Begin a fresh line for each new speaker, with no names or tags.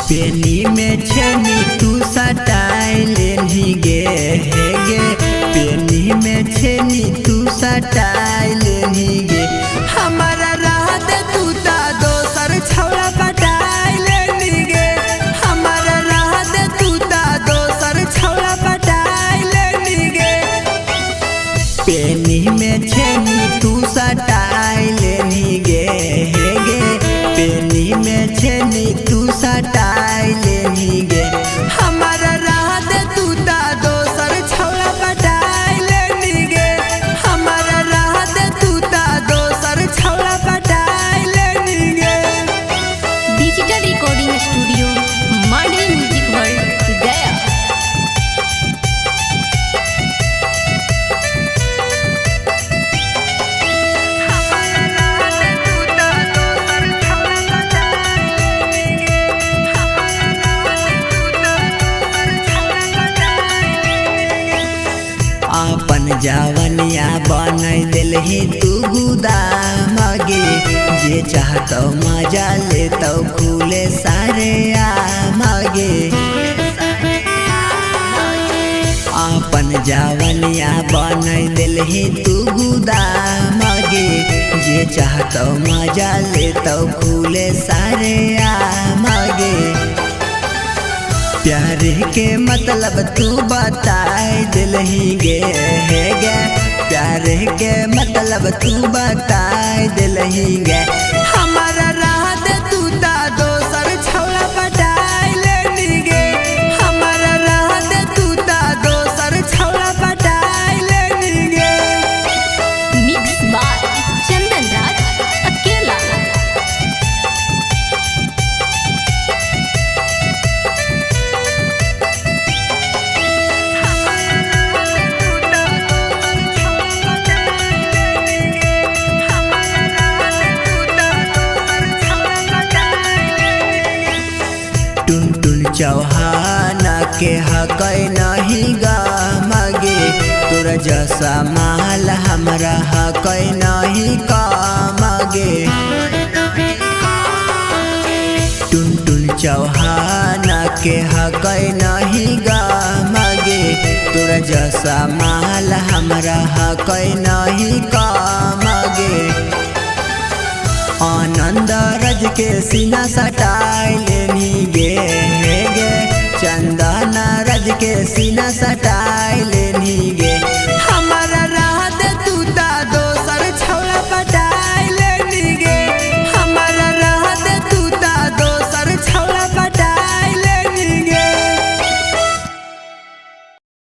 पेनी में छेनी तू सटाई लेनी गे हे गे, पेनी में छेनी तू सटाई लेनी गे। हमारा राहत तू ता दोसर छौड़ा पटाई लेनी गे, हमारा राहत तू ता दोसर छौड़ा पटाई लेनी गे। पेनी में छेनी तू सटाई लेनी गे हे गे, पेनी में छेनी तू सटाई लेनी गे। हमारा राहत तू ता दोसर छौड़ा पटाई लेनी गे, हमारा राहत तू ता दोसर छौड़ा पटाई लेनी गे।
Digital recording studio Mandvi music world Gaya.
अपन जवनिया बनई दिलही तू गुदाम गे, जे चाहतो मजा लेतो खुले सारे आम गे। अपन जवनिया बनई दिलही तू गुदाम गे, जे चाहतो मजा लेतो खुले सारे आम गे। प्यार के मतलब तू बताई दिलही गे हे गे, प्यार के मतलब तू बताई दिलही गे। हमारा राहत तू ता दोसर छौड़ा पटाई लेनी गे, हमारा राहत तू ता दोसर छौड़ा पटाई लेनी गे।
मिक्स बाय चंदन राज अकेला।
टुन टुन चौहान के हकै नहीं गामगे, तोरा जैसा माल हमरा हकै नहीं कामगे। टुन टुन चौहान के हकै नहीं गामगे, तोरा जैसा माल हमरा हकै नहीं कामगे। आनंद रज के सीना सटाई लेनी गे